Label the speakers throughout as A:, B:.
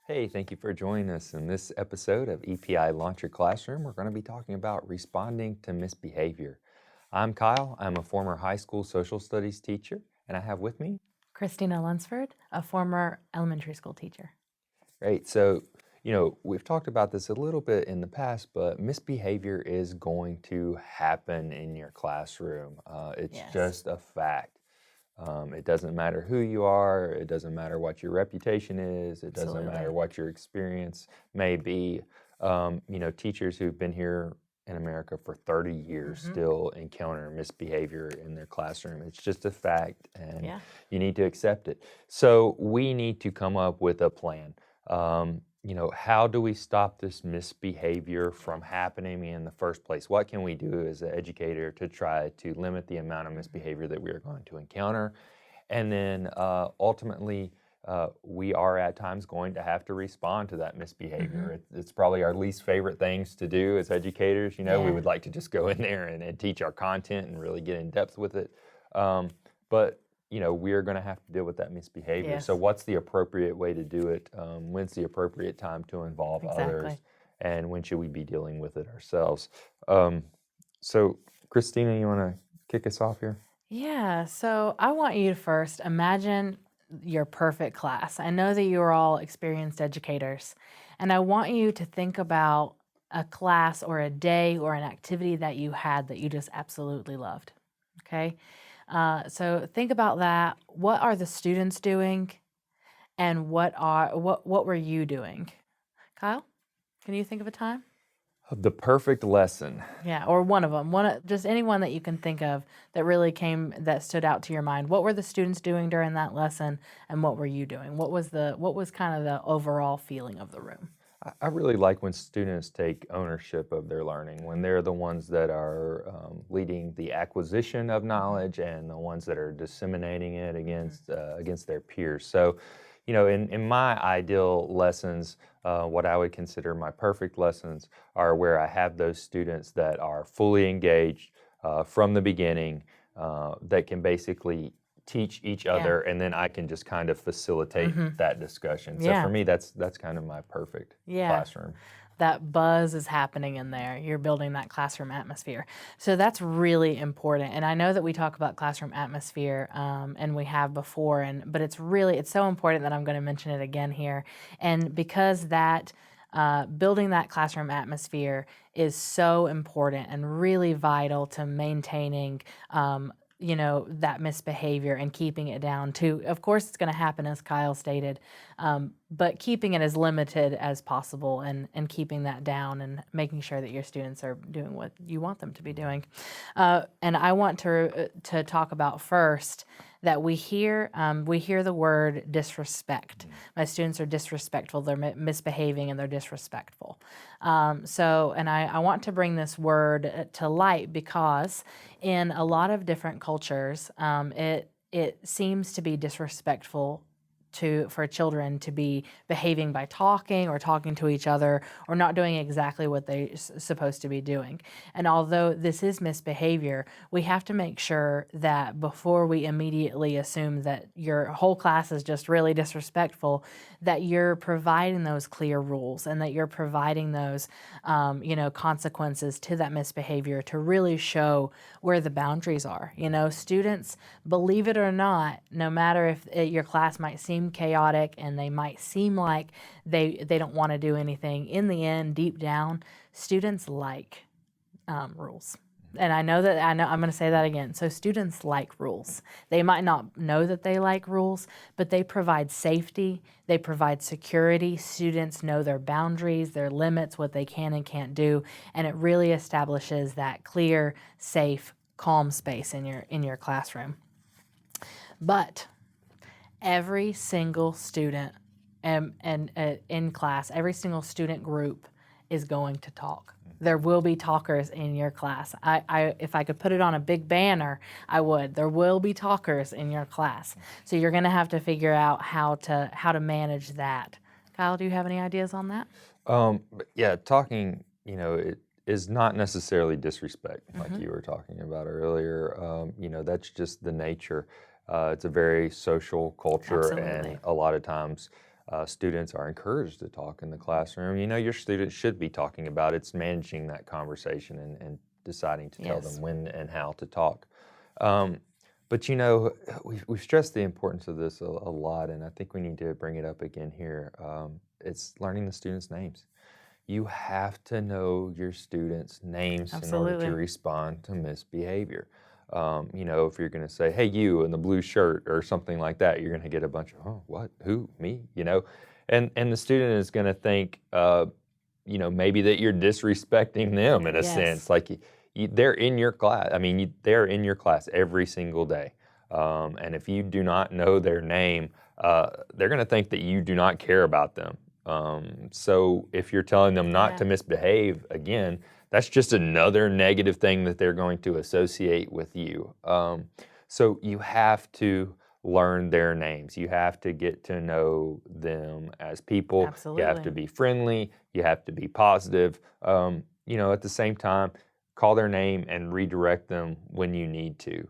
A: Hey, thank you for joining us in this episode of EPI Launch Your Classroom. We're going to be talking about responding to misbehavior. I'm Kyle. I'm a former high school social studies teacher, and I have with me.
B: Kristina Lunsford, a former elementary school teacher.
A: Great. So, we've talked about this a little bit in the past, but misbehavior is going to happen in your classroom. It's
B: Yes.
A: just a fact. It doesn't matter who you are. It doesn't matter what your reputation is. It doesn't
B: Absolutely.
A: matter what your experience may be. Teachers who've been here in America for 30 years still encounter misbehavior in their classroom. It's just a fact, and
B: Yeah.
A: you need to accept it. So we need to come up with a plan. How do we stop this misbehavior from happening in the first place? What can we do as an educator to try to limit the amount of misbehavior that we are going to encounter? And then ultimately, we are at times going to have to respond to that misbehavior. It's probably our least favorite things to do as educators. We
B: Yeah.
A: would like to just go in there and teach our content and really get in depth with it. But we are going to have to deal with that misbehavior.
B: Yes.
A: So what's the appropriate way to do it? When's the appropriate time to involve others?
B: Exactly.
A: And when should we be dealing with it ourselves? So Kristina, you want to kick us off here?
B: Yeah. So I want you to first imagine your perfect class. I know that you are all experienced educators, and I want you to think about a class or a day or an activity that you had that you just absolutely loved. Okay. So think about that. What are the students doing, and what were you doing? Kyle, can you think of a time?
A: The perfect lesson.
B: Yeah, or one of them. Just anyone that you can think of that really that stood out to your mind. What were the students doing during that lesson, and what were you doing? What was kind of the overall feeling of the room?
A: I really like when students take ownership of their learning, when they're the ones that are leading the acquisition of knowledge and the ones that are disseminating it against their peers. So, in my ideal lessons, what I would consider my perfect lessons are where I have those students that are fully engaged from the beginning, that can basically teach each other, and then I can just kind of facilitate that discussion. So for
B: Yeah.
A: me, that's kind of my perfect
B: Yeah.
A: classroom.
B: That buzz is happening in there. You're building that classroom atmosphere. So that's really important. And I know that we talk about classroom atmosphere, and we have before, but it's so important that I'm going to mention it again here. And because building that classroom atmosphere is so important and really vital to maintaining that misbehavior and keeping it down too. Of course, it's going to happen, as Kyle stated, but keeping it as limited as possible and keeping that down and making sure that your students are doing what you want them to be doing. And I want to talk about first that we hear the word disrespect. My students are disrespectful, they're misbehaving, and they're disrespectful. And I want to bring this word to light because in a lot of different cultures, it seems to be disrespectful for children to be behaving by talking or talking to each other or not doing exactly what they're supposed to be doing. And although this is misbehavior, we have to make sure that before we immediately assume that your whole class is just really disrespectful, that you're providing those clear rules and that you're providing those consequences to that misbehavior to really show where the boundaries are. Students, believe it or not, no matter if your class might seem chaotic and they might seem like they don't want to do anything, in the end, deep down, students like rules. And I'm going to say that again. So students like rules. They might not know that they like rules, but they provide safety, they provide security. Students know their boundaries, their limits, what they can and can't do, and it really establishes that clear, safe, calm space in your classroom. But every single student in class, every single student group is going to talk. There will be talkers in your class. If I could put it on a big banner, I would. There will be talkers in your class. So you're going to have to figure out how to manage that. Kyle, do you have any ideas on that?
A: But yeah, talking, it is not necessarily disrespect, like you were talking about earlier. That's just the nature. It's a very social culture,
B: Absolutely.
A: and a lot of times Students are encouraged to talk in the classroom. Your students should be talking about it. It's managing that conversation and deciding to tell them
B: Yes.
A: when and how to talk. Um, but we've stressed the importance of this a lot, and I think we need to bring it up again here. It's learning the students' names. You have to know your students' names in order to
B: Absolutely.
A: respond to misbehavior. If you're going to say, "Hey, you in the blue shirt" or something like that, you're going to get a bunch of, "Oh, what? Who? Me?" And the student is going to think, maybe that you're disrespecting them in a sense.
B: Yes.
A: Like they're in your class. I mean, they're in your class every single day. And if you do not know their name, they're going to think that you do not care about them. So if you're telling them not
B: Yeah.
A: to misbehave, again, that's just another negative thing that they're going to associate with you. So you have to learn their names. You have to get to know them as people. You have to
B: Absolutely.
A: be friendly. You have to be positive. At the same time, call their name and redirect them when you need to.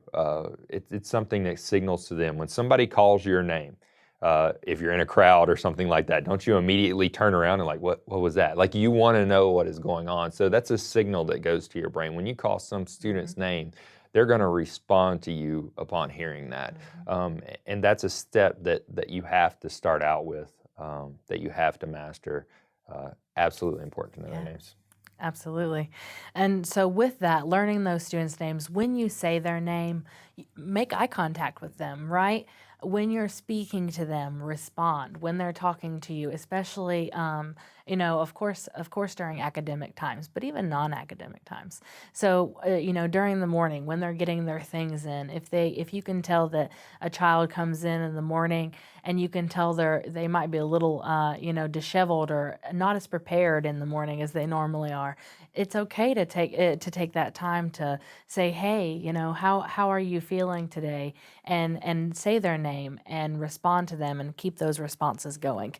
A: It's something that signals to them when somebody calls your name. If you're in a crowd or something like that, don't you immediately turn around and like, what was that? Like you want to know what is going on. So that's a signal that goes to your brain. When you call some student's name, they're going to respond to you upon hearing that. And that's a step that you have to start out with, that you have to master. Absolutely important to know their
B: Yeah.
A: names.
B: Absolutely. And so, with that, learning those students' names, when you say their name, make eye contact with them, right? When you're speaking to them, respond. When they're talking to you, especially, of course, during academic times, but even non-academic times. So, during the morning when they're getting their things in, if you can tell that a child comes in the morning and you can tell they might be a little, disheveled or not as prepared in the morning as they normally are. It's okay to take that time to say, hey, how are you feeling today, and say their name and respond to them and keep those responses going,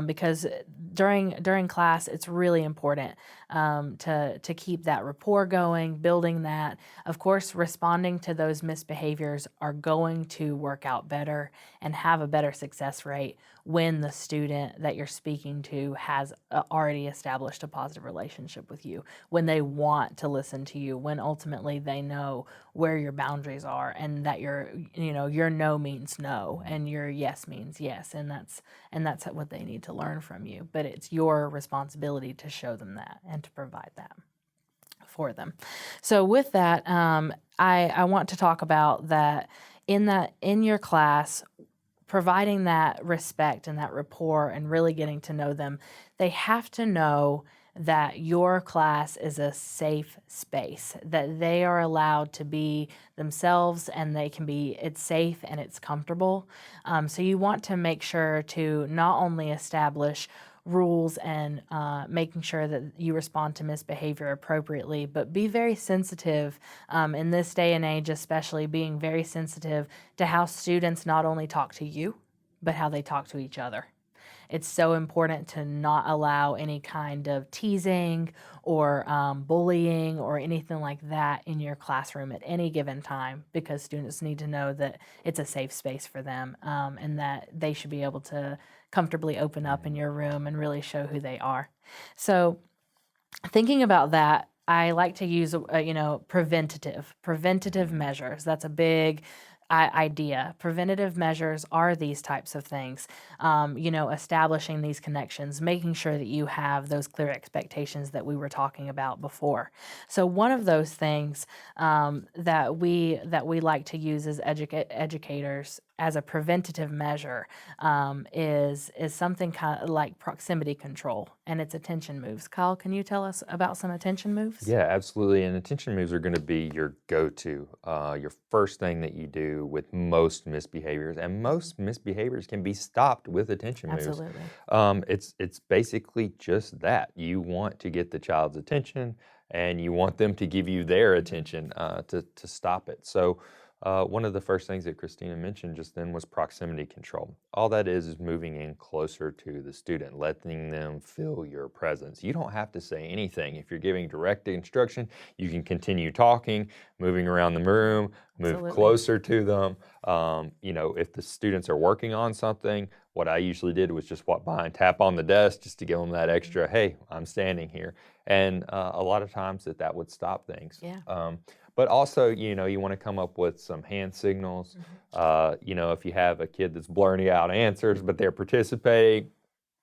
B: because during class it's really important, to keep that rapport going, building that. Of course, responding to those misbehaviors are going to work out better and have a better success rate when the student that you're speaking to has already established a positive relationship with you, when they want to listen to you, when ultimately they know where your boundaries are and that your no means no and your yes means yes, and that's what they need to learn from you. But it's your responsibility to show them that and to provide that for them. So with that, I want to talk about that in your class, providing that respect and that rapport and really getting to know them. They have to know that your class is a safe space, that they are allowed to be themselves and it's safe and it's comfortable. So you want to make sure to not only establish rules and making sure that you respond to misbehavior appropriately, but be very sensitive, in this day and age, especially being very sensitive to how students not only talk to you, but how they talk to each other. It's so important to not allow any kind of teasing or bullying or anything like that in your classroom at any given time, because students need to know that it's a safe space for them, and that they should be able to comfortably open up in your room and really show who they are. So, thinking about that, I like to use, preventative measures. That's a big idea. Preventative measures are these types of things, establishing these connections, making sure that you have those clear expectations that we were talking about before. So one of those things, that we like to use as educators as a preventative measure, is something kind of like proximity control, and it's attention moves. Kyle, can you tell us about some attention moves?
A: Yeah, absolutely. And attention moves are going to be your go-to, your first thing that you do with most misbehaviors. And most misbehaviors can be stopped with attention moves.
B: Absolutely.
A: It's basically just that. You want to get the child's attention, and you want them to give you their attention, to stop it. So One of the first things that Kristina mentioned just then was proximity control. All that is moving in closer to the student, letting them feel your presence. You don't have to say anything. If you're giving direct instruction, you can continue talking, moving around the room, move
B: Absolutely.
A: closer to them. If the students are working on something, what I usually did was just walk by and tap on the desk just to give them that extra, hey, I'm standing here. And a lot of times that would stop things.
B: Yeah.
A: But also, you want to come up with some hand signals. If you have a kid that's blurting out answers, but they're participating,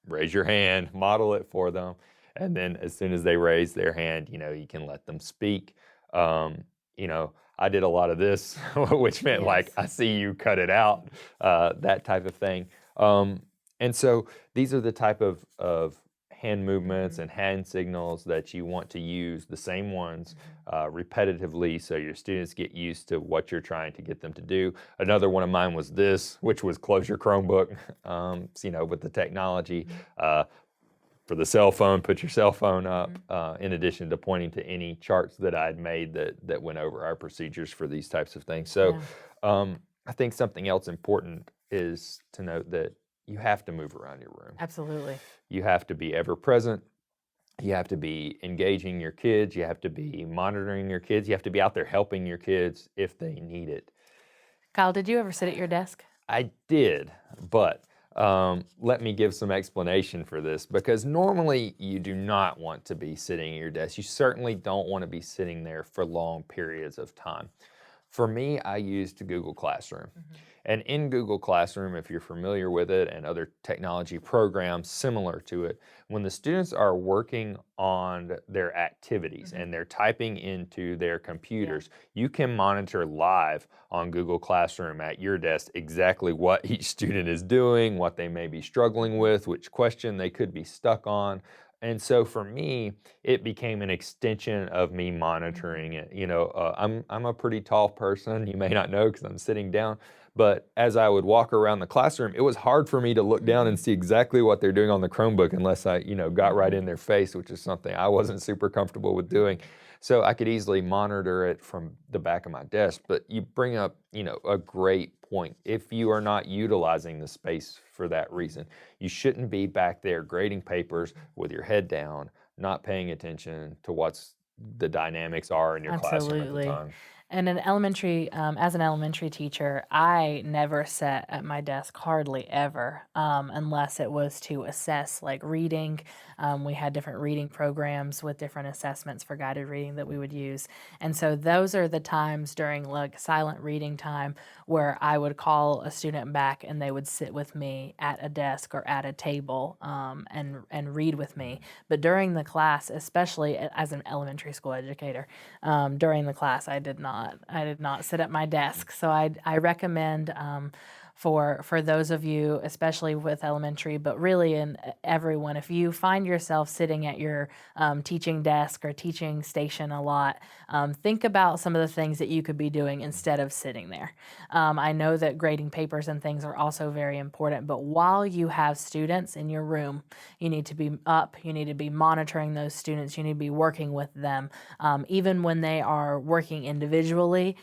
A: raise your hand, model it for them. And then as soon as they raise their hand, you can let them speak. I did a lot of this, which meant like,
B: Yes.
A: I see you, cut it out, that type of thing. And so these are the type of hand movements and hand signals that you want to use, the same ones repetitively, so your students get used to what you're trying to get them to do. Another one of mine was this, which was close your Chromebook, with the technology. For the cell phone, put your cell phone up, in addition to pointing to any charts that I'd made that went over our procedures for these types of things. So I think something else important is to note that you have to move around your room.
B: Absolutely.
A: You have to be ever present. You have to be engaging your kids. You have to be monitoring your kids. You have to be out there helping your kids if they need it.
B: Kyle, did you ever sit at your desk?
A: I did, but let me give some explanation for this, because normally you do not want to be sitting at your desk. You certainly don't want to be sitting there for long periods of time. For me, I used Google Classroom. And in Google Classroom, if you're familiar with it, and other technology programs similar to it, when the students are working on their activities and they're typing into their computers, you can monitor live on Google Classroom at your desk exactly what each student is doing, what they may be struggling with, which question they could be stuck on. And so for me, it became an extension of me monitoring it. I'm a pretty tall person. You may not know because I'm sitting down. But as I would walk around the classroom, it was hard for me to look down and see exactly what they're doing on the Chromebook unless I, got right in their face, which is something I wasn't super comfortable with doing. So I could easily monitor it from the back of my desk. But you bring up, a great point. If you are not utilizing the space for that reason, you shouldn't be back there grading papers with your head down, not paying attention to what's the dynamics are in your classroom at the
B: Absolutely.
A: time.
B: And as an elementary teacher, I never sat at my desk hardly ever, unless it was to assess like reading. We had different reading programs with different assessments for guided reading that we would use. And so those are the times during like silent reading time where I would call a student back and they would sit with me at a desk or at a table, and read with me. But during the class, especially as an elementary school educator, during the class, I did not sit at my desk. So I recommend, for those of you, especially with elementary, but really in everyone, if you find yourself sitting at your teaching desk or teaching station a lot, think about some of the things that you could be doing instead of sitting there. I know that grading papers and things are also very important, but while you have students in your room, you need to be up, you need to be monitoring those students, you need to be working with them. Even when they are working individually,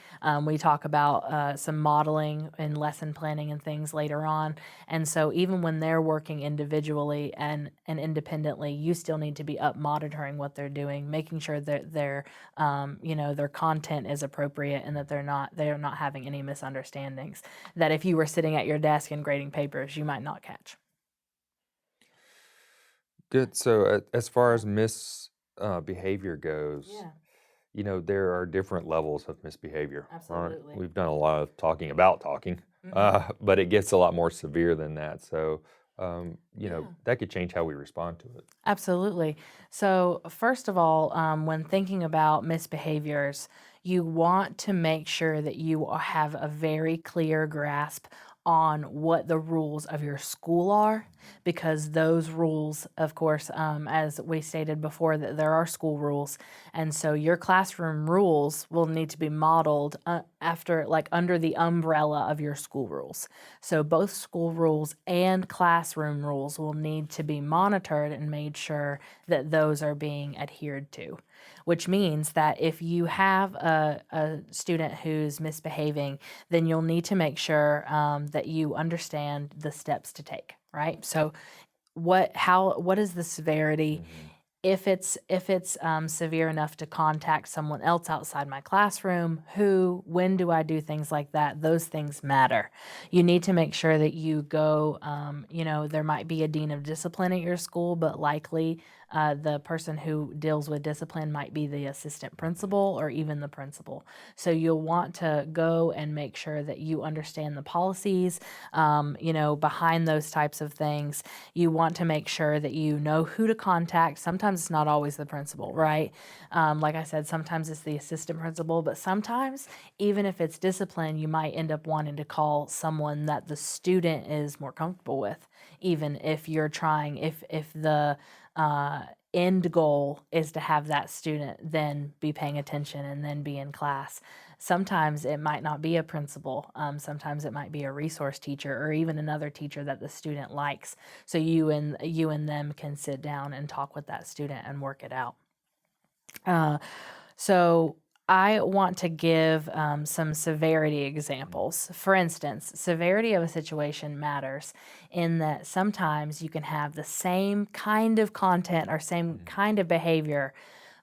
B: we talk about some modeling and lesson planning and things later on. And so even when they're working individually and independently, you still need to be up monitoring what they're doing, making sure that their content is appropriate and that they're not having any misunderstandings that if you were sitting at your desk and grading papers, you might not catch.
A: Good. So as far as misbehavior goes, there are different levels of misbehavior. Right?
B: Absolutely.
A: We've done a lot of talking about talking, but it gets a lot more severe than that. So, that could change how we respond to it.
B: Absolutely. So, first of all, when thinking about misbehaviors, you want to make sure that you have a very clear grasp on what the rules of your school are, because those rules, of course, as we stated before, that there are school rules, and so your classroom rules will need to be modeled after, like, under the umbrella of your school rules. So both school rules and classroom rules will need to be monitored and made sure that those are being adhered to, which means that if you have a student who's misbehaving, then you'll need to make sure that you understand the steps to take, right? So what is the severity? If it's severe enough to contact someone else outside my classroom, who, when do I do things like that? Those things matter. You need to make sure that you go, there might be a dean of discipline at your school, but likely the person who deals with discipline might be the assistant principal or even the principal. So you'll want to go and make sure that you understand the policies, behind those types of things. You want to make sure that you know who to contact. Sometimes it's not always the principal, right? Like I said, sometimes it's the assistant principal, but sometimes, even if it's discipline, you might end up wanting to call someone that the student is more comfortable with, even if you're trying, if the end goal is to have that student then be paying attention and then be in class. Sometimes it might not be a principal. Sometimes it might be a resource teacher or even another teacher that the student likes. So you and them can sit down and talk with that student and work it out. So I want to give some severity examples. For instance, severity of a situation matters in that sometimes you can have the same kind of content or same kind of behavior,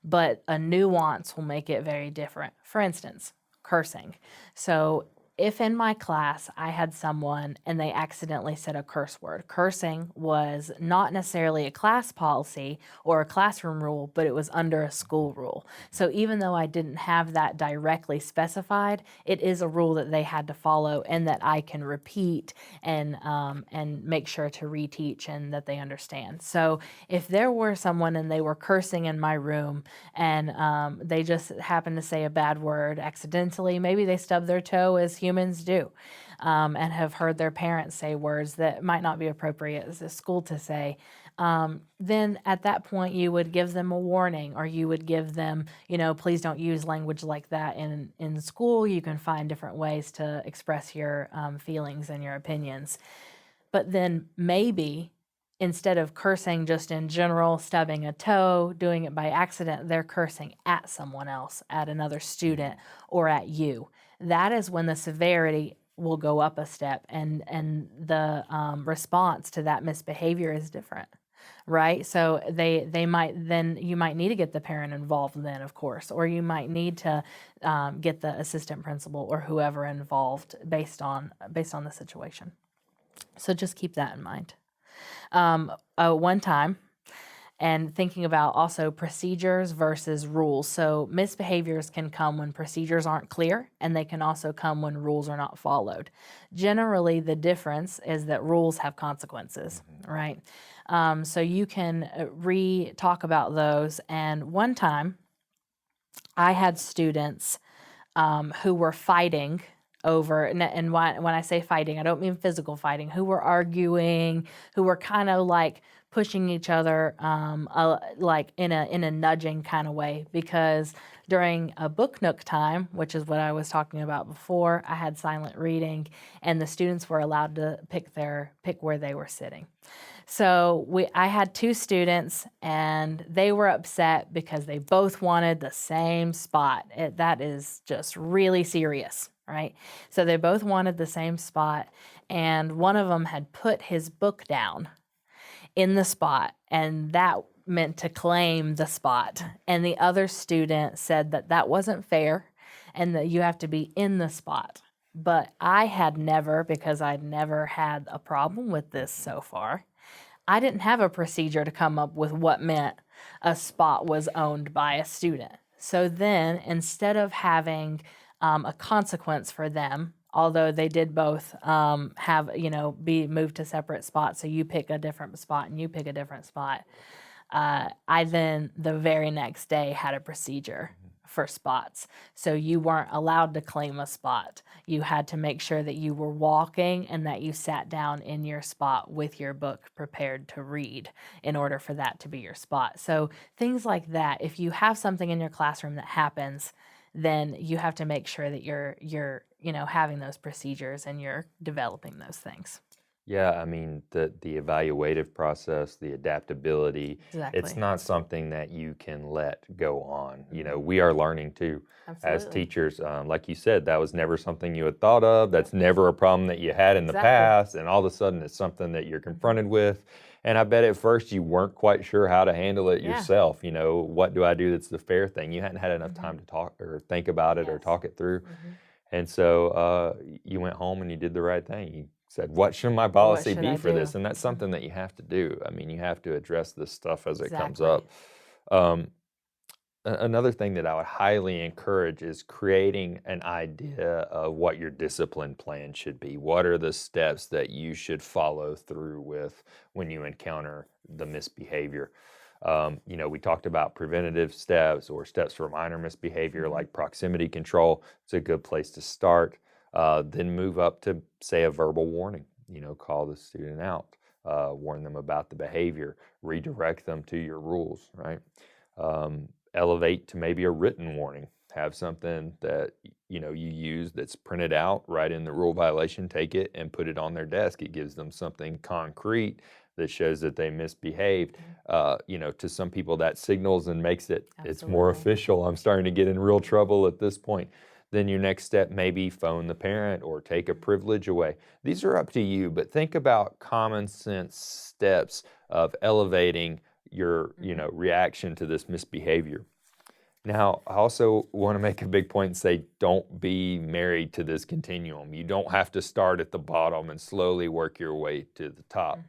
B: but a nuance will make it very different. For instance, cursing. So if in my class I had someone and they accidentally said a curse word, cursing was not necessarily a class policy or a classroom rule, but it was under a school rule. So even though I didn't have that directly specified, it is a rule that they had to follow and that I can repeat and make sure to reteach and that they understand. So if there were someone and they were cursing in my room and they just happened to say a bad word accidentally, maybe they stubbed their toe as humans do, and have heard their parents say words that might not be appropriate as a school to say, then at that point you would give them a warning, or you would give them, please don't use language like that in school. You can find different ways to express your feelings and your opinions. But then maybe instead of cursing just in general, stubbing a toe, doing it by accident, they're cursing at someone else, at another student, or at you. That is when the severity will go up a step, and the response to that misbehavior is different, right? So they might then, you might need to get the parent involved then, of course, or you might need to get the assistant principal or whoever involved based on the situation. So just keep that in mind. One time, and thinking about also procedures versus rules. So misbehaviors can come when procedures aren't clear, and they can also come when rules are not followed. Generally, the difference is that rules have consequences, right? So you can talk about those. And one time, I had students who were fighting over, and when I say fighting, I don't mean physical fighting, who were arguing, who were kind of like pushing each other, like in a nudging kind of way, because during a book nook time, which is what I was talking about before, I had silent reading, and the students were allowed to pick where they were sitting. So I had two students, and they were upset because they both wanted the same spot. That is just really serious, right? So they both wanted the same spot, and one of them had put his book down in the spot, and that meant to claim the spot. And the other student said that that wasn't fair and that you have to be in the spot. But I had never, because I'd never had a problem with this so far, I didn't have a procedure to come up with what meant a spot was owned by a student. So then, instead of having a consequence for them, although they did both have, be moved to separate spots, so you pick a different spot and you pick a different spot, I then, the very next day, had a procedure for spots. So you weren't allowed to claim a spot. You had to make sure that you were walking and that you sat down in your spot with your book prepared to read in order for that to be your spot. So things like that, if you have something in your classroom that happens, then you have to make sure that you're having those procedures and you're developing those things.
A: Yeah, I mean, the evaluative process, the adaptability, it's
B: Exactly.
A: not something that you can let go on. We are learning too as
B: Absolutely.
A: teachers. Like you said, that was never something you had thought of. That's never a problem that you had in the
B: Exactly.
A: past. And all of a sudden, it's something that you're confronted with. And I bet at first you weren't quite sure how to handle it
B: Yeah.
A: yourself. What do I do that's the fair thing? You hadn't had enough time to talk or think about it or
B: Yes.
A: talk it through. And so you went home and you did the right thing. You said, what should my policy
B: should
A: be
B: I
A: for
B: do?
A: this? And that's something that you have to do. I mean, you have to address this stuff as it comes
B: Exactly.
A: up. Um, Another thing that I would highly encourage is creating an idea of what your discipline plan should be. What are the steps that you should follow through with when you encounter the misbehavior? We talked about preventative steps or steps for minor misbehavior like proximity control. It's a good place to start. Then move up to, say, a verbal warning. Call the student out, warn them about the behavior, redirect them to your rules, right? Elevate to maybe a written warning. Have something that you use that's printed out right in the rule violation. Take it and put it on their desk. It gives them something concrete that shows that they misbehaved. To some people that signals and makes it's more
B: Absolutely.
A: official. I'm starting to get in real trouble at this point. Then your next step may be phone the parent or take a privilege away. These are up to you, but think about common sense steps of elevating your reaction to this misbehavior. Now, I also want to make a big point and say, don't be married to this continuum. You don't have to start at the bottom and slowly work your way to the top.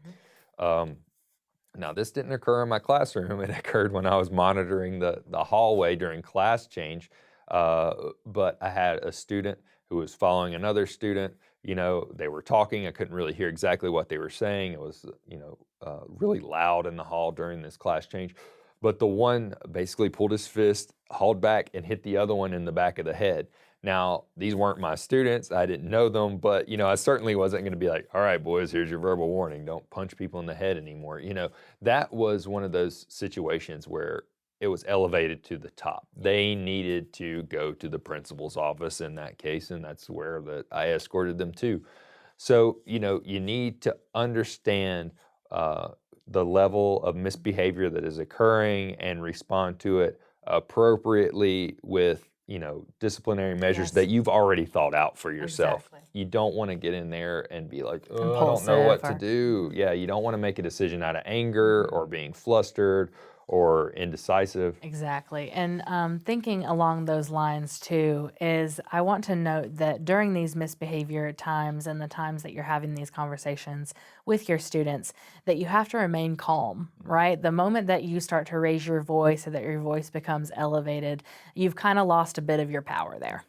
A: Now, this didn't occur in my classroom. It occurred when I was monitoring the hallway during class change. But I had a student who was following another student. They were talking. I couldn't really hear exactly what they were saying. It was, really loud in the hall during this class change. But the one basically pulled his fist, hauled back, and hit the other one in the back of the head. Now, these weren't my students. I didn't know them, but, I certainly wasn't going to be like, all right, boys, here's your verbal warning. Don't punch people in the head anymore. That was one of those situations where it was elevated to the top. They needed to go to the principal's office in that case, and that's where I escorted them to. So, you need to understand the level of misbehavior that is occurring and respond to it appropriately with, disciplinary measures that you've already thought out for yourself.
B: Exactly.
A: You don't want to get in there and be like, oh, I don't know what to
B: Impulsive
A: do. Yeah, you don't want to make a decision out of anger or being flustered or indecisive.
B: Exactly. And thinking along those lines too is I want to note that during these misbehavior times and the times that you're having these conversations with your students, that you have to remain calm, right? The moment that you start to raise your voice or that your voice becomes elevated, you've kind of lost a bit of your power there.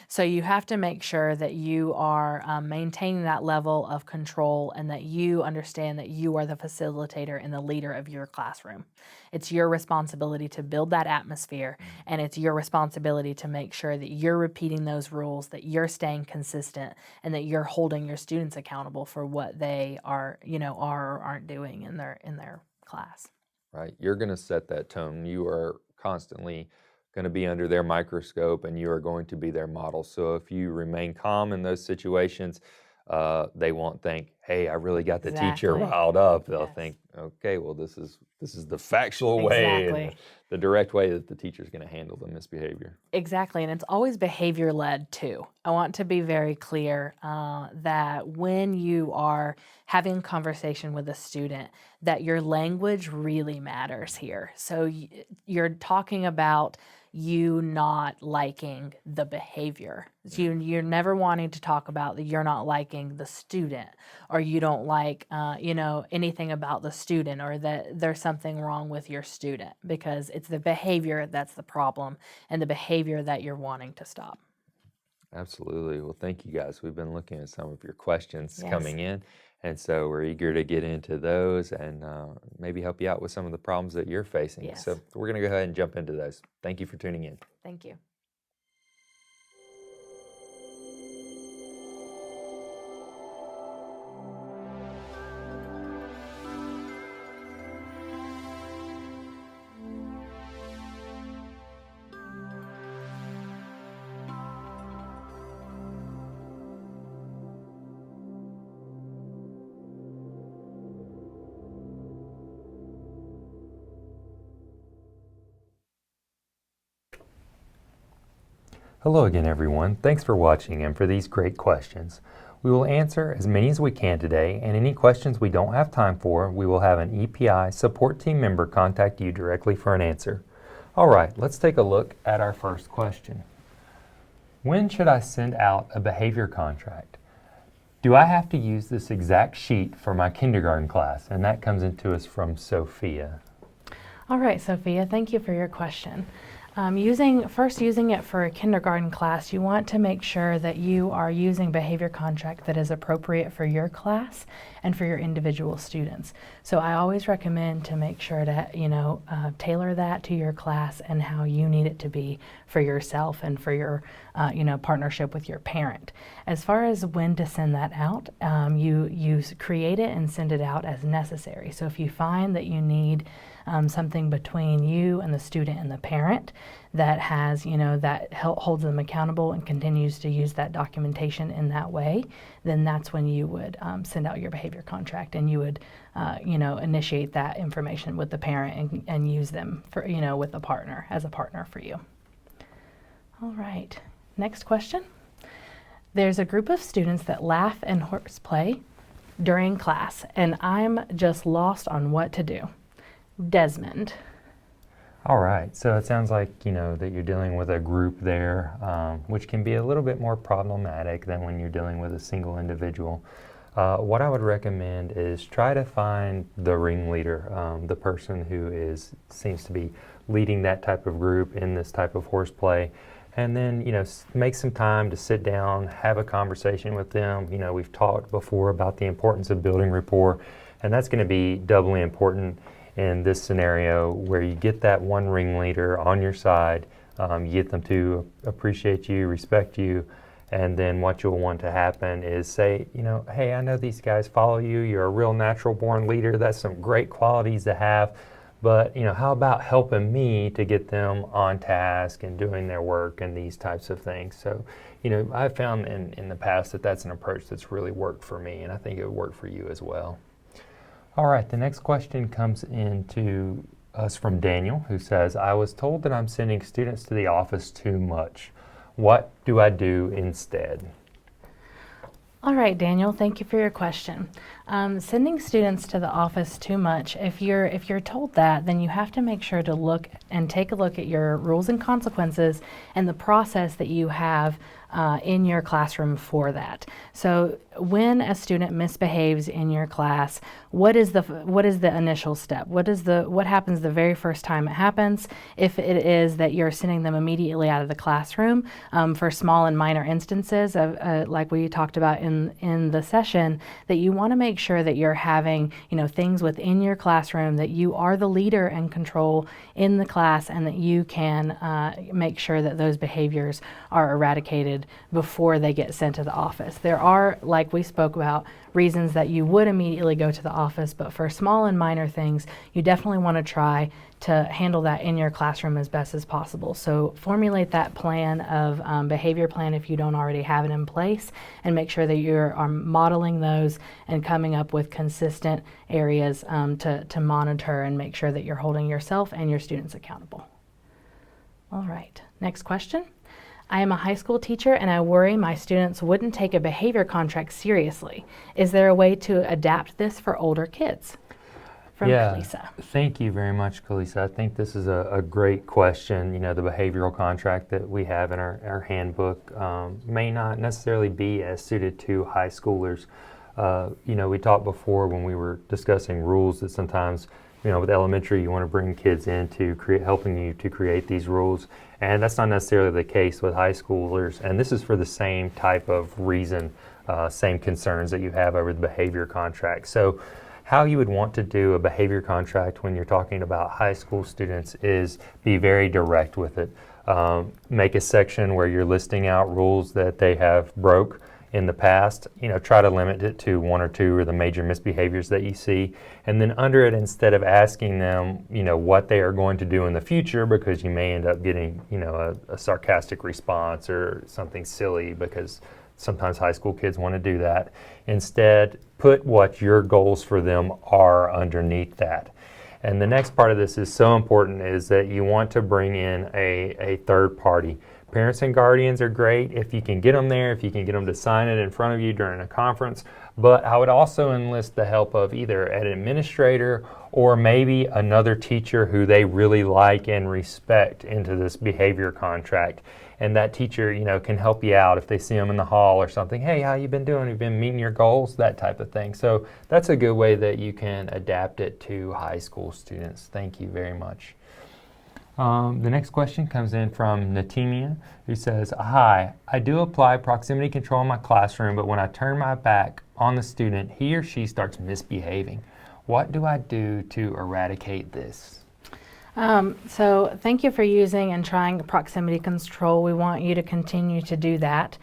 B: So you have to make sure that you are maintaining that level of control and that you understand that you are the facilitator and the leader of your classroom. It's your responsibility to build that atmosphere, and it's your responsibility to make sure that you're repeating those rules, that you're staying consistent, and that you're holding your students accountable for what they are or aren't doing in their class.
A: Right? You're going to set that tone. You are constantly going to be under their microscope and you are going to be their model. So if you remain calm in those situations, they won't think, hey, I really got the teacher
B: Exactly.
A: riled up. They'll
B: Yes.
A: think, okay, well, this is the factual way and
B: Exactly.
A: the direct way that the teacher's going to handle the misbehavior.
B: Exactly, and it's always behavior led too. I want to be very clear that when you are having a conversation with a student, that your language really matters here. So you're talking about you not liking the behavior. You're never wanting to talk about that you're not liking the student, or you don't like anything about the student, or that there's something wrong with your student, because it's the behavior that's the problem and the behavior that you're wanting to stop.
A: Absolutely. Well, thank you guys. We've been looking at some of your questions
B: Yes.
A: coming in, and so we're eager to get into those and maybe help you out with some of the problems that you're facing.
B: Yes.
A: So we're going to go ahead and jump into those. Thank you for tuning in.
B: Thank you.
A: Hello again, everyone. Thanks for watching and for these great questions. We will answer as many as we can today, and any questions we don't have time for, we will have an EPI support team member contact you directly for an answer. All right, let's take a look at our first question. When should I send out a behavior contract? Do I have to use this exact sheet for my kindergarten class? And that comes into us from Sophia.
B: All right, Sophia, thank you for your question. Using it for a kindergarten class, you want to make sure that you are using behavior contract that is appropriate for your class and for your individual students. So I always recommend to make sure to, tailor that to your class and how you need it to be for yourself and for your, partnership with your parent. As far as when to send that out, you create it and send it out as necessary. So if you find that you need something between you and the student and the parent that has, that holds them accountable and continues to use that documentation in that way, then that's when you would send out your behavior contract, and you would, initiate that information with the parent and use them for, with a partner, as a partner for you. All right, next question. There's a group of students that laugh and horseplay during class, and I'm just lost on what to do. Desmond.
A: All right, so it sounds like, that you're dealing with a group there, which can be a little bit more problematic than when you're dealing with a single individual. What I would recommend is try to find the ringleader, the person who seems to be leading that type of group in this type of horseplay, and then, make some time to sit down, have a conversation with them. We've talked before about the importance of building rapport, and that's going to be doubly important in this scenario where you get that one ringleader on your side, you get them to appreciate you, respect you, and then what you'll want to happen is say, hey, I know these guys follow you, you're a real natural born leader, that's some great qualities to have, but how about helping me to get them on task and doing their work and these types of things. So, I've found in the past that that's an approach that's really worked for me, and I think it would work for you as well. All right, the next question comes in to us from Daniel, who says, I was told that I'm sending students to the office too much. What do I do instead?
B: All right, Daniel, thank you for your question. Sending students to the office too much, if you're told that, then you have to make sure to take a look at your rules and consequences and the process that you have in your classroom for that. So when a student misbehaves in your class, what is the initial step? What happens the very first time it happens? If it is that you're sending them immediately out of the classroom, for small and minor instances of like we talked about in the session, that you want to make sure that you're having things within your classroom, that you are the leader and control in the class, and that you can make sure that those behaviors are eradicated before they get sent to the office. There are, like we spoke about, reasons that you would immediately go to the office, but for small and minor things, you definitely want to try to handle that in your classroom as best as possible. So formulate that plan of behavior plan if you don't already have it in place, and make sure that you are modeling those and coming up with consistent areas to monitor and make sure that you're holding yourself and your students accountable. All right, next question. I am a high school teacher and I worry my students wouldn't take a behavior contract seriously. Is there a way to adapt this for older kids? From Kalisa.
A: Thank you very much, Kalisa. I think this is a great question. The behavioral contract that we have in our handbook may not necessarily be as suited to high schoolers. We talked before when we were discussing rules that sometimes with elementary, you want to bring kids into helping you to create these rules, and that's not necessarily the case with high schoolers. And this is for the same type of reason, same concerns that you have over the behavior contract. So how you would want to do a behavior contract when you're talking about high school students is be very direct with it. Make a section where you're listing out rules that they have broke in the past. Try to limit it to one or two or the major misbehaviors that you see. And then under it, instead of asking them, what they are going to do in the future, because you may end up getting, a sarcastic response or something silly, because sometimes high school kids want to do that. Instead, put what your goals for them are underneath that. And the next part of this is so important, is that you want to bring in a third party. Parents and guardians are great if you can get them there, if you can get them to sign it in front of you during a conference. But I would also enlist the help of either an administrator or maybe another teacher who they really like and respect into this behavior contract. And that teacher, can help you out if they see them in the hall or something. Hey, how you been doing? You've been meeting your goals? That type of thing. So that's a good way that you can adapt it to high school students. Thank you very much. The next question comes in from Natimia, who says, hi, I do apply proximity control in my classroom, but when I turn my back on the student, he or she starts misbehaving. What do I do to eradicate this?
B: So thank you for using and trying proximity control. We want you to continue to do that.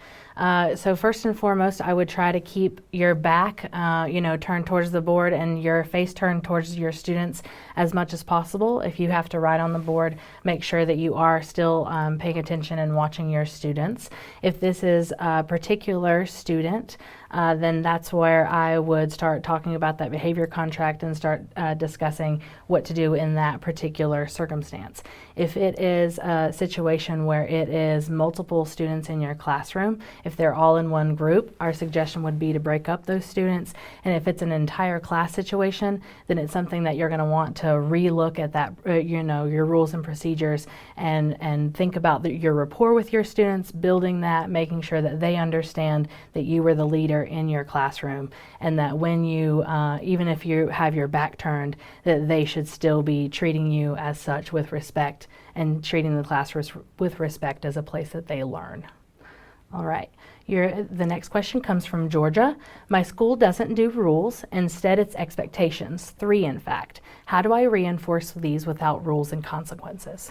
B: So first and foremost, I would try to keep your back, turned towards the board and your face turned towards your students as much as possible. If you have to write on the board, make sure that you are still paying attention and watching your students. If this is a particular student, then that's where I would start talking about that behavior contract and start discussing what to do in that particular circumstance. If it is a situation where it is multiple students in your classroom, if they're all in one group, our suggestion would be to break up those students. And if it's an entire class situation, then it's something that you're going to want to relook at that, your rules and procedures and think about your rapport with your students, building that, making sure that they understand that you were the leader in your classroom and that when you, even if you have your back turned, that they should still be treating you as such with respect and treating the class with respect as a place that they learn. All right. The next question comes from Georgia. My school doesn't do rules. Instead, it's expectations. 3, in fact. How do I reinforce these without rules and consequences?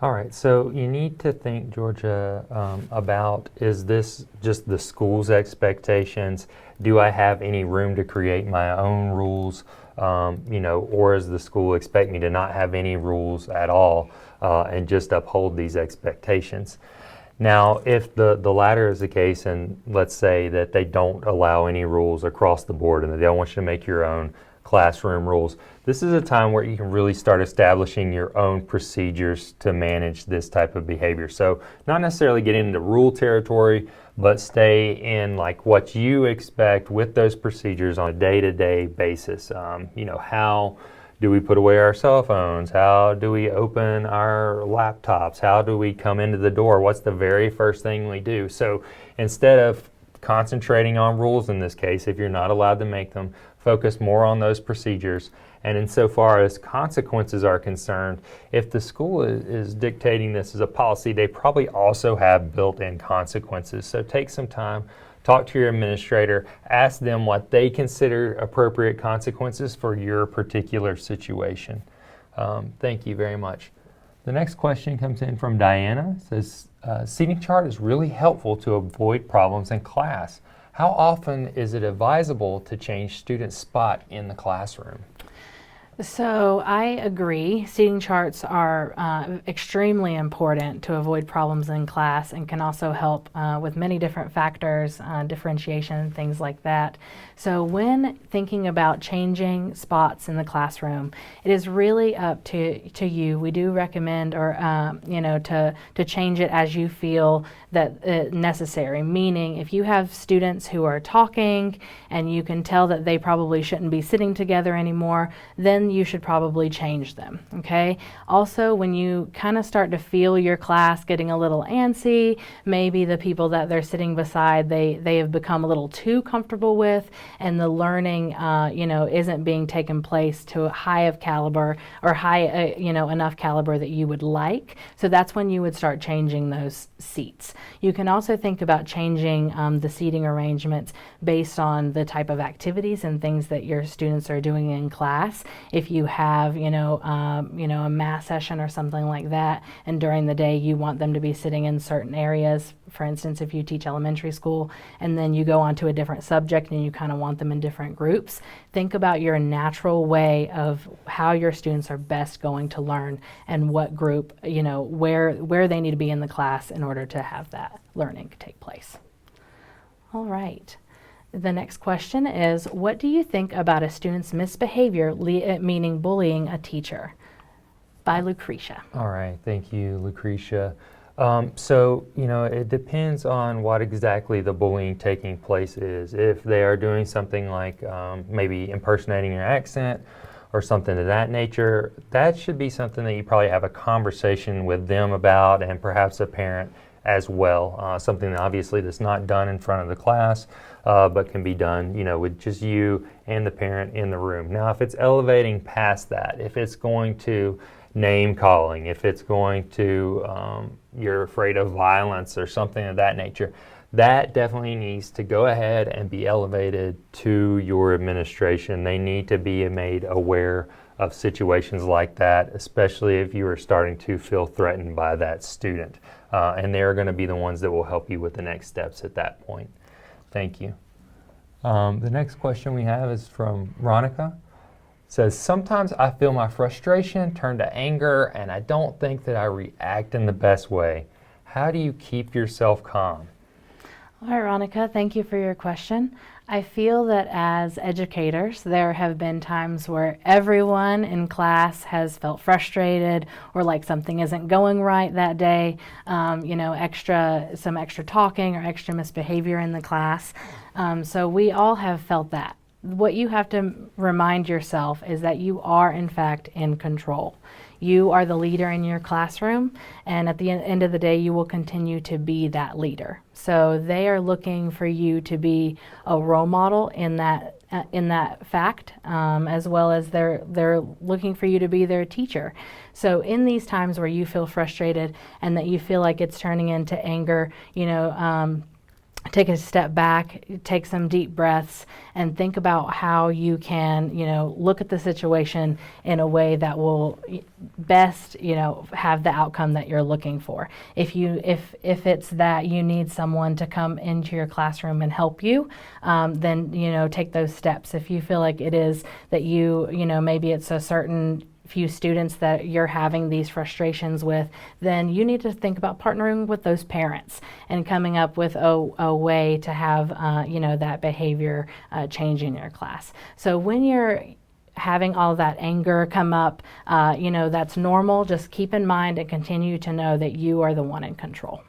A: All right, so you need to think, Georgia, about, is this just the school's expectations? Do I have any room to create my own rules? Or does the school expect me to not have any rules at all and just uphold these expectations? Now, if the latter is the case, and let's say that they don't allow any rules across the board and they don't want you to make your own classroom rules, this is a time where you can really start establishing your own procedures to manage this type of behavior. So not necessarily get into rule territory, but stay in like what you expect with those procedures on a day-to-day basis. How do we put away our cell phones? How do we open our laptops? How do we come into the door? What's the very first thing we do? So instead of concentrating on rules in this case, if you're not allowed to make them, focus more on those procedures. And insofar as consequences are concerned, if the school is dictating this as a policy, they probably also have built-in consequences. So take some time, talk to your administrator, ask them what they consider appropriate consequences for your particular situation. Thank you very much. The next question comes in from Diana. It says, seating chart is really helpful to avoid problems in class. How often is it advisable to change students' spot in the classroom?
B: So I agree. Seating charts are extremely important to avoid problems in class and can also help with many different factors, differentiation, things like that. So when thinking about changing spots in the classroom, it is really up to you. We do recommend to change it as you feel that necessary, meaning if you have students who are talking and you can tell that they probably shouldn't be sitting together anymore, then you should probably change them, okay? Also, when you kind of start to feel your class getting a little antsy, maybe the people that they're sitting beside, they have become a little too comfortable with, and the learning, isn't being taken place to a high of caliber or high, enough caliber that you would like. So that's when you would start changing those seats. You can also think about changing the seating arrangements based on the type of activities and things that your students are doing in class. If you have, a math session or something like that, and during the day you want them to be sitting in certain areas, for instance, if you teach elementary school and then you go on to a different subject and you kind of want them in different groups, think about your natural way of how your students are best going to learn and what group, where they need to be in the class in order to have that learning take place. All right. The next question is, what do you think about a student's misbehavior, meaning bullying a teacher? By Lucretia.
A: All right, thank you, Lucretia. So, it depends on what exactly the bullying taking place is. If they are doing something like maybe impersonating your accent or something of that nature, that should be something that you probably have a conversation with them about, and perhaps a parent as well. Something that obviously that's not done in front of the class, but can be done, with just you and the parent in the room. Now, if it's elevating past that, if it's going to name calling, if it's going to you're afraid of violence or something of that nature, that definitely needs to go ahead and be elevated to your administration. They need to be made aware of situations like that, especially if you are starting to feel threatened by that student. And they're going to be the ones that will help you with the next steps at that point. Thank you. The next question we have is from Ronica. It says, sometimes I feel my frustration turn to anger and I don't think that I react in the best way. How do you keep yourself calm?
B: All right, Ronica, thank you for your question. I feel that as educators, there have been times where everyone in class has felt frustrated or like something isn't going right that day, some extra talking or extra misbehavior in the class. So we all have felt that. What you have to remind yourself is that you are, in fact, in control. You are the leader in your classroom, and at the end of the day, you will continue to be that leader. So they are looking for you to be a role model in that fact, as well as they're looking for you to be their teacher. So in these times where you feel frustrated and that you feel like it's turning into anger, take a step back, take some deep breaths, and think about how you can, look at the situation in a way that will best, have the outcome that you're looking for. If it's that you need someone to come into your classroom and help you, then, take those steps. If you feel like it is that maybe it's a certain few students that you're having these frustrations with, then you need to think about partnering with those parents and coming up with a way to have that behavior change in your class. So when you're having all that anger come up, that's normal. Just keep in mind and continue to know that you are the one in control.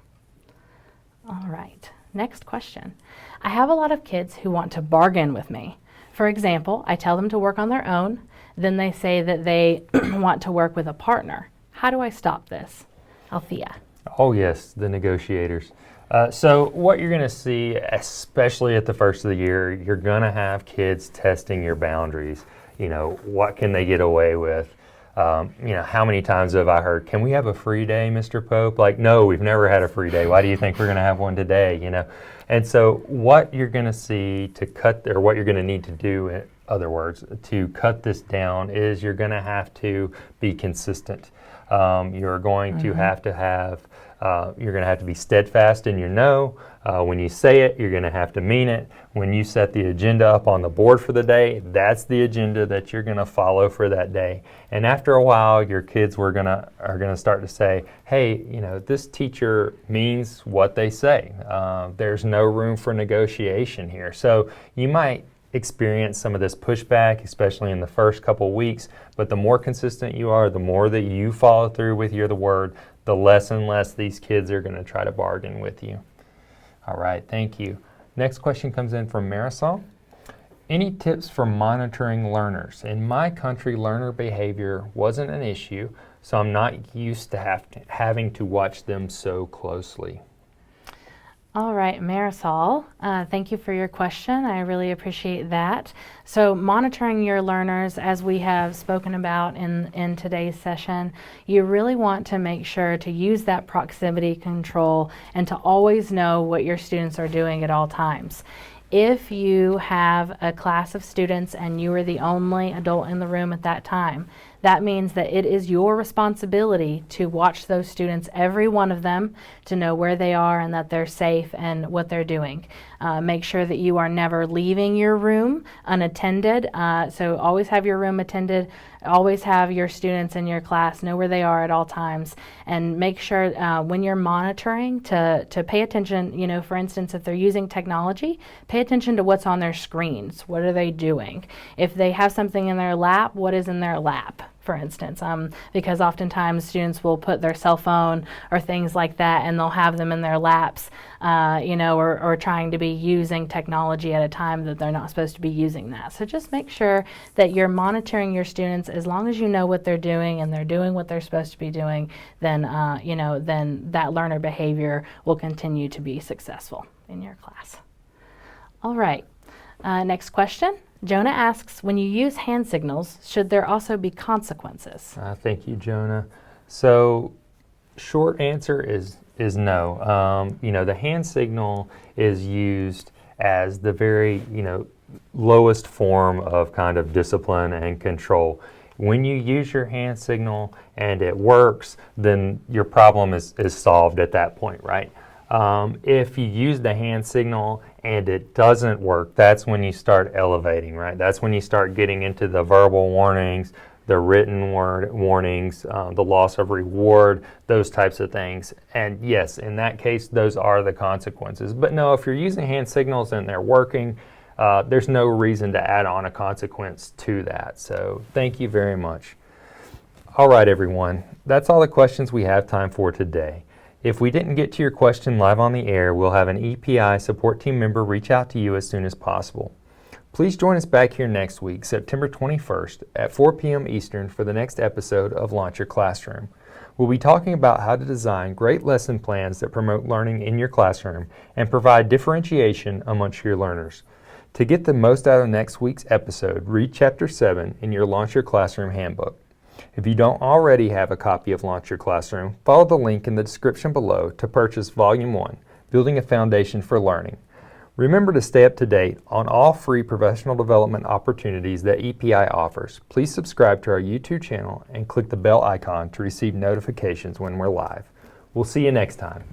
B: All right, next question. I have a lot of kids who want to bargain with me. For example, I tell them to work on their own. Then they say that they want to work with a partner. How do I stop this? Althea.
A: Oh yes, the negotiators. So what you're going to see, especially at the first of the year, you're going to have kids testing your boundaries. What can they get away with? How many times have I heard, can we have a free day, Mr. Pope? Like, no, we've never had a free day. Why do you think we're going to have one today? And so what you're going to see what you're going to need to do, in other words, to cut this down is you're going to have to be consistent. You're going to have to be steadfast in your no. When you say it, you're going to have to mean it. When you set the agenda up on the board for the day, that's the agenda that you're going to follow for that day. And after a while, your kids are going to start to say, hey, this teacher means what they say. There's no room for negotiation here. So you might experience some of this pushback, especially in the first couple weeks, but the more consistent you are, the more that you follow through with the word, the less and less these kids are going to try to bargain with you. All right, thank you. Next question comes in from Marisol. Any tips for monitoring learners? In my country, learner behavior wasn't an issue, so I'm not used to having to watch them so closely.
B: All right, Marisol, thank you for your question. I really appreciate that. So monitoring your learners, as we have spoken about in today's session, you really want to make sure to use that proximity control and to always know what your students are doing at all times. If you have a class of students and you are the only adult in the room at that time, that means that it is your responsibility to watch those students, every one of them, to know where they are and that they're safe and what they're doing. Make sure that you are never leaving your room unattended. So always have your room attended. Always have your students in your class know where they are at all times, and make sure when you're monitoring to pay attention. For instance, if they're using technology, pay attention to what's on their screens. What are they doing? If they have something in their lap, what is in their lap? for instance, because oftentimes students will put their cell phone or things like that, and they'll have them in their laps, or trying to be using technology at a time that they're not supposed to be using that. So just make sure that you're monitoring your students. As long as you know what they're doing and they're doing what they're supposed to be doing, then then that learner behavior will continue to be successful in your class. All right, next question. Jonah asks, when you use hand signals, should there also be consequences?
A: Thank you, Jonah. So, short answer is no. The hand signal is used as the very, lowest form of kind of discipline and control. When you use your hand signal and it works, then your problem is solved at that point, right? If you use the hand signal and it doesn't work, that's when you start elevating, right? That's when you start getting into the verbal warnings, the written warnings, the loss of reward, those types of things. And yes, in that case, those are the consequences. But no, if you're using hand signals and they're working, there's no reason to add on a consequence to that. So thank you very much. All right, everyone. That's all the questions we have time for today. If we didn't get to your question live on the air, we'll have an EPI support team member reach out to you as soon as possible. Please join us back here next week, September 21st at 4 p.m. Eastern for the next episode of Launch Your Classroom. We'll be talking about how to design great lesson plans that promote learning in your classroom and provide differentiation amongst your learners. To get the most out of next week's episode, read Chapter 7 in your Launch Your Classroom handbook. If you don't already have a copy of Launch Your Classroom, follow the link in the description below to purchase Volume 1, Building a Foundation for Learning. Remember to stay up to date on all free professional development opportunities that EPI offers. Please subscribe to our YouTube channel and click the bell icon to receive notifications when we're live. We'll see you next time.